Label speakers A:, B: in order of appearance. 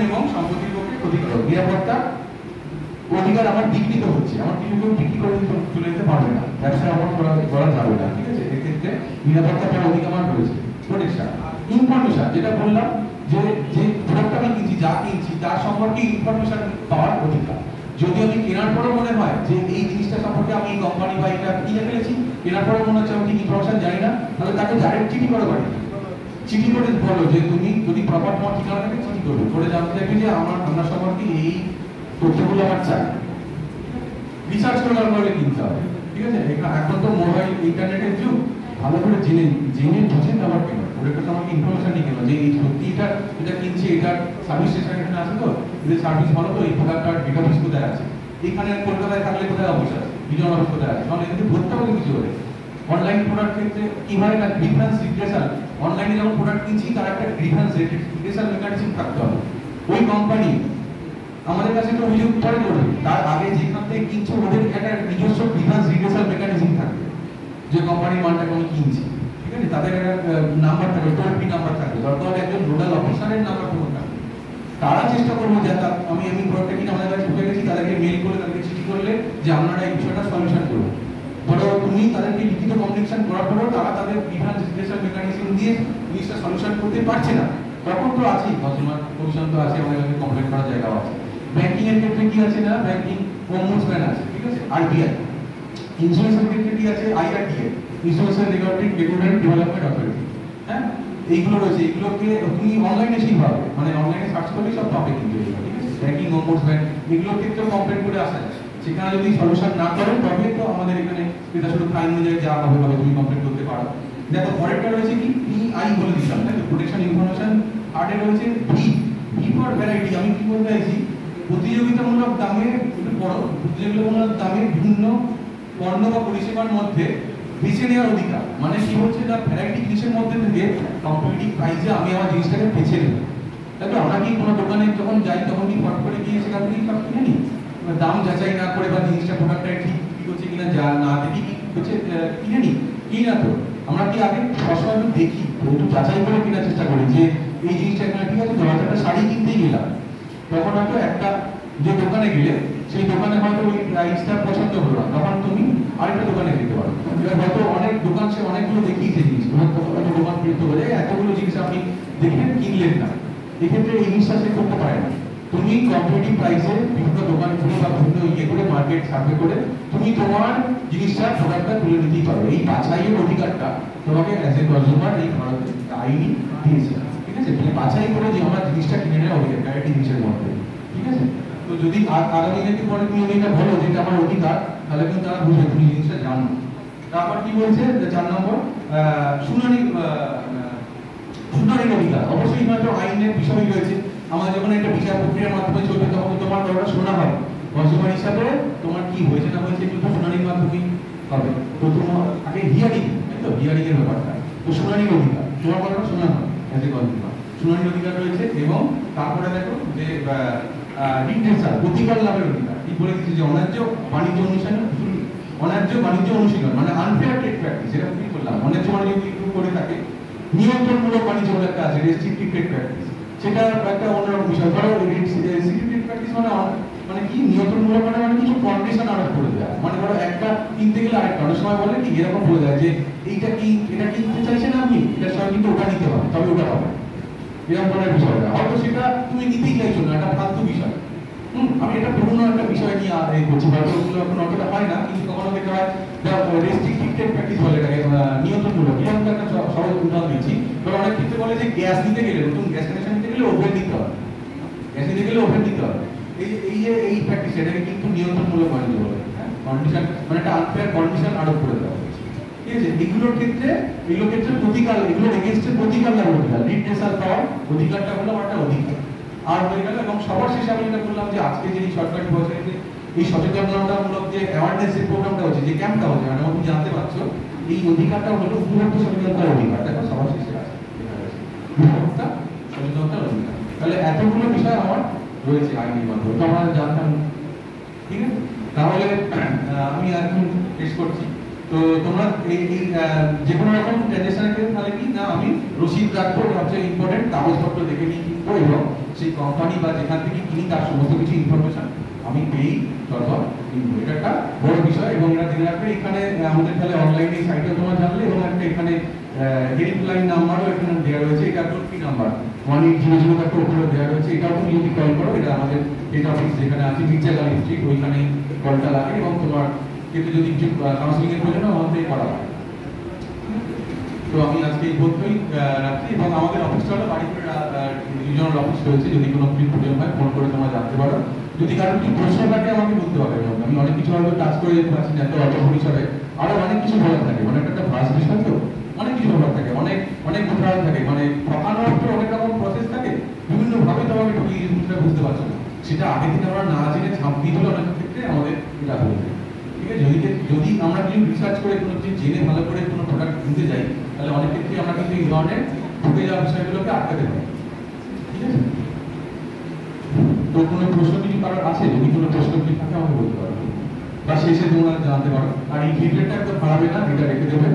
A: এবং সম্পত্তির পক্ষে ক্ষতিকারক। নিরাপত্তা অধিকার আমার বিকৃত হচ্ছে, আমার কিছু কেউ বিক্রি করে তুলে দিতে পারবে না, ব্যবসা আমার করা যাবে না, ঠিক আছে। এক্ষেত্রে নিরাপত্তা পাওয়ার অধিকার আমার রয়েছে। প্রোটেকশন, ইনফরমেশন, যেটা বললাম যে যে প্রোডাক্ট আমি কিনছি, যা কিনছি তার সম্পর্কে ইনফরমেশন পাওয়ার অধিকার। যদি আমি কেনার পরে মনে হয় যে এই জিনিসটা সম্পর্কে আমি কোম্পানি বা এটা কিনে ফেলেছি, কেনার পরে মনে হচ্ছে আমি ঠিক ইনফরমেশন জানি না, তাহলে তাকে ডাইরেক্ট চিঠি করে পারি, চিঠি করে বলো যে তুমি যদি প্রপার তোমার ঠিকানা থাকে চিঠি করবে, করে জানতে চাইবে যে আমার সম্পর্কে এই তথ্যগুলো আমার চাই। রিসার্চ করে তারপরে কিনতে হবে, ঠিক আছে। এখন তো মোবাইল ইন্টারনেটের যুগ, ভালো করে জেনে বুঝে আবার কেন ওটা তো আমাকে ইনফরমেশন নিয়ে কেন যে এই সত্যি এটা কিনছি, এটার সার্ভিস স্টেশন এখানে আছে, তো এদের সার্ভিস ভালো, তো এই প্রোডাক্টটার ডেটা অফিস কোথায় আছে, এখানে কলকাতায় থাকলে কোথায় অফিস আছে, বিজন অফিস কোথায় আছে, কারণ এদের ধরতে হবে কিছু করে। অনলাইন প্রোডাক্ট ক্ষেত্রে কিভাবে না ডিফারেন্স রিগ্রেশন, অনলাইনে যখন প্রোডাক্ট কিনছি তার একটা ডিফারেন্স রিগ্রেশন মেকানিজম থাকতে হবে। ওই কোম্পানি আমাদের কাছে একটা অভিযোগ পরে করবে, তার আগে যেখান থেকে কিনছো ওদের একটা নিজস্ব ডিফারেন্স রিগ্রেশন মেকানিজম থাকবে, যে কোম্পানির মালটাকে আমি কিনছি, ঠিক আছে। তাদের একটা নাম্বার থাকবে, টোল ফ্রি নাম্বার থাকবে, দরকার একটা নোডাল অফিসারের নাম্বার ফোন থাকবে। তারা চেষ্টা করবো যে আমি প্রোডাক্টটা কিনে আমাদের কাছে ঢুকে গেছি, তাদেরকে মেল করে তাদেরকে চিঠি করলে যে আপনারা এই বিষয়টা সলিউশন করবো। ধরো তুমি তাদেরকে লিখিত কমিউনিকেশন করার পরেও তারা তাদের ডিফারেন্স রিগ্রেশন মেকানিজম দিয়ে জিনিসটা সলিউশন করতে পারছে না, তখন তো আছেই কনজিউমার কমিশন, তো আছে, আমাদের কাছে কমপ্লেন করার জায়গাও আছে। ব্যাংকিং এর ক্ষেত্রে কি আছে না, ব্যাংকিং ওমবুডসম্যান আছে, ঠিক আছে, আরবিআই। ইন্স্যুরেন্সের ক্ষেত্রে কি আছে, IRDA, insurance regulatory development authority. হ্যাঁ, এইগুলো রয়েছে, এইগুলোকে তুমি অনলাইনে শিখবে, মানে অনলাইনে সার্চ করলে সব পাবে কিন্তু, ঠিক আছে। ব্যাংকিং ওমবুডসম্যান এগুলোর ক্ষেত্রে কমপ্লেন করে আসা যায়, সেখানে যদি সলিউশন না করেন তবে তো আমাদের এখানে এটা শুধু ফাইন অনুযায়ী যা হবে তুমি কমপ্লেন করতে পারো। দেখো পরেরটা রয়েছে কি, পিআই বলে দিলাম, তাই তো, প্রোটেকশন ইনফরমেশন। আর্টে রয়েছে ভি, ভি ফর ভ্যারাইটি। আমি কি বলতে চাইছি, প্রতিযোগিতামূলক দামে, একটু বড় প্রতিযোগিতামূলক দামে বিভিন্ন পণ্য বা পরিষেবার মধ্যে বেছে নেওয়ার অধিকার। মানে কি হচ্ছে না, ভ্যারাইটি জিনিসের মধ্যে থেকে কম্পিটিটিভ প্রাইসে আমি আমার জিনিসটাকে বেছে নেব। তাই তো, আমরা কি কোনো দোকানে যখন যাই তখন কি ফট করে গিয়ে সেখান থেকে সব কিনে নিই, দাম যাচাই না করে বা জিনিসটা প্রোডাক্টটা ঠিক হচ্ছে কিনা যা না দেখি কি হচ্ছে কিনে নিই, কি না। তো আমরা কি আগে সবসময় একটু দেখি, একটু যাচাই করে কেনার চেষ্টা করি যে এই জিনিসটা এখানে ঠিক আছে। ধরো একটা শাড়ি কিনতেই গেলাম, তখন হয়তো একটা যে দোকানে গেলে সেই দোকানে হয়তো ওই প্রাইসটা পছন্দ হলো না, তখন তুমি আরেকটা দোকানে যেতে পারো। এবার হয়তো অনেক দোকান সে অনেকগুলো দেখিয়েছে জিনিস, দোকান কিনতে বলে এতগুলো জিনিস আপনি দেখলেন কিনলেন না, এক্ষেত্রে এই জিনিসটা সে করতে পারে না। তুমি কম্পিটিটিভ প্রাইসে বিভিন্ন দোকান ঘুরে বা বিভিন্ন ইয়ে করে মার্কেট সার্ভে করে তুমি তোমার জিনিসটা প্রোডাক্টটা তুলে নিতেই পারো। এই বাছাইয়ের অধিকারটা তোমাকে অ্যাজ এ কনজিউমার এই ভারতের আইনি দিয়েছে, ঠিক আছে। তুমি বাছাই করে যে আমার জিনিসটা কিনে নেওয়া অধিকার ভ্যারাইটি জিনিসের মধ্যে, ঠিক আছে। তো যদি আগামী দিনে পরে তুমি এটা বলো যে এটা আমার অধিকার, তাহলে কিন্তু তারা বুঝবে তুমি জিনিসটা জানো। তারপর কি বলছে 4 নম্বর, শুনানির অধিকার। অবশ্যই হয়তো আইনের বিষয় রয়েছে, আমাদের যখন একটা বিচার প্রক্রিয়ার মাধ্যমে চলবে তখন তোমার কথাটা শোনা হয়, কনজিউমার হিসাবে তোমার কি হয়েছে না হয়েছে কিন্তু শুনানির মাধ্যমেই হবে। তো তোমার আগে হিয়ারিং, তাই তো, হিয়ারিং এর ব্যাপারটা, তো শুনানির অধিকার, তোমার কথাটা শোনা হয় অ্যাজ এ কনজিউমার, শুনানির অধিকার রয়েছে। এবং তারপরে দেখো যে রিটেনশন, প্রতিকার লাভের অধিকার। ঠিক বলে দিচ্ছি যে অন্যায্য বাণিজ্য অনুশীলন মানে আনফেয়ার ট্রেড প্র্যাকটিস, যেটা কি বললাম, অন্যায্য বাণিজ্য করে থাকে। নিয়ন্ত্রণমূলক বাণিজ্য বলে একটা আছে, রেস্ট্রিকটিভ ট্রেড প্র্যাকটিস, সেটা একটা অন্যরকম বিষয়। ধরো রেস্ট্রিকটিভ ট্রেড প্র্যাকটিস মানে কি, নিয়ন্ত্রণমূলক মানে কিছু কন্ডিশন আরোপ করে দেওয়া। মানে ধরো একটা কিনতে গেলে আরেকটা, অনেক সময় বলে কি এরকম বলে দেয় যে এটা কিনতে চাইছেন আপনি, এটার সঙ্গে কিন্তু ওটা নিতে হবে, তবে ওটা হবে, এরকম ধরনের বিষয়টা হয়তো সেটা তুমি নিতেই চাইছো না, এটা ফালতু বিষয়। আমি এটা পুরনো একটা বিষয় নিয়ে করছি, হয়তো ওগুলো এখন অতটা হয় না, কিন্তু কখনো দেখা হয় রেস্ট্রিকটিভ ট্রেড প্র্যাকটিস বলে এটাকে, নিয়ন্ত্রণমূলক। এরকম একটা সহজ উদাহরণ দিচ্ছি। ধরো অনেক ক্ষেত্রে বলে যে গ্যাস নিতে গেলে, নতুন গ্যাস কানেকশন নিতে গেলে ওভেন দিতে হবে, গ্যাস নিতে গেলে ওভেন দিতে হবে। এই প্র্যাকটিস, এটাকে কিন্তু নিয়ন্ত্রণমূলক বাণিজ্য বলে। কন্ডিশন মানে একটা আনফেয়ার কন্ডিশন আরোপ করে দেওয়া হয়েছে, ঠিক আছে। এগুলোর ক্ষেত্রে প্রতিকার, এগুলোর এগেইনস্টে প্রতিকার লাভের অধিকার, রিড্রেসাল পাওয়ার অধিকারটা হলো একটা অধিকার আর হয়ে গেল। এবং সবার শেষে আমি যেটা বললাম যে আজকে যে সরকারি বছরে এই সচেতনতামূলক যে অ্যাওয়ারনেস যে প্রোগ্রামটা হচ্ছে, যে ক্যাম্পটা হচ্ছে, মানে তুমি জানতে পারছো এই অধিকারটা হলো উপভোক্তা সচেতনতার অধিকার। দেখো সবার শেষে আছে উপভোক্তা সচেতনতার অধিকার। তাহলে এতগুলো বিষয় আমার রয়েছে আইনি মাধ্যমে, তো আমরা জানতাম, ঠিক আছে। তাহলে আমি এখন শেষ করছি। তো তোমরা এই যে কোনো রকম ট্রানজাকশনের ক্ষেত্রে তাহলে কি না, আমি রসিদ রাখবো, সবচেয়ে ইম্পর্টেন্ট কাগজপত্র দেখে নিয়ে কিনবো এবং সেই কোম্পানি বা যেখান থেকে কিনি তার সমস্ত কিছু ইনফরমেশন আমি পেয়েই তারপর কিনবো। এটা একটা বড় বিষয় এবং এটা জেনে রাখবে এখানে আমাদের তাহলে অনলাইনে সাইটে তোমার জানলে এবং একটা এখানে হেল্পলাইন নাম্বারও এখানে দেওয়া রয়েছে, এটা টোল ফ্রি নাম্বার 1800 একটা উপরে দেওয়া রয়েছে, এটাও তুমি যদি কল করো, এটা আমাদের হেড অফিস যেখানে আছে মির্জা গালি স্ট্রিট ওইখানে কলটা লাগে এবং তোমার কিন্তু যদি কিছু কাউন্সিলিং এর প্রয়োজন হয় আমাদের করা হয়। তো আমি আজকে এই পর্যন্তই রাখছি এবং আমাদের অফিসটা হলো বাড়িপুরের রিজনাল অফিস রয়েছে, যদি কোনো প্রয়োজন হয় ফোন করে তোমরা জানতে পারো। যদি কারো কিছু প্রশ্ন থাকে আমাকে বলতে হবে, আমি অনেক কিছু হয়তো কাজ করে যেতে পারছি না এত অল্প পরিসরে, আরো অনেক কিছু বলার থাকে, মানে একটা ফার্স্ট বিষয় তো অনেক কিছু বলার থাকে, অনেক অনেক উদাহরণ থাকে, মানে ঠকানোর অনেক রকম প্রসেস থাকে, বিভিন্ন ভাবে তোমাকে ঠকিয়ে এই জিনিসটা বুঝতে পারছো না, সেটা আগে থেকে আমরা না জেনে ঝাঁপ দিয়ে হলে অনেক ক্ষেত্রে আমাদের এটা হয়ে যায়। ঠিক আছে, যদি আমরা কিছু রিসার্চ করে কোনো কিছু জেনে ভালো করে কোনো প্রোডাক্ট কিনতে যাই তাহলে অনেক ক্ষেত্রে আমরা কিন্তু এই ধরনের ঠকে যাওয়া বিষয়গুলোকে আটকাতে পারি। ঠিক আছে, তো কোনো প্রশ্ন কিছু কারোর আছে, যদি কোনো প্রশ্ন কিছু থাকে আমাকে বলতে পারো বা শেষে তোমরা জানতে পারো। আর এই ফিডব্যাকটা একদম হারাবে না, এটা রেখে দেবে।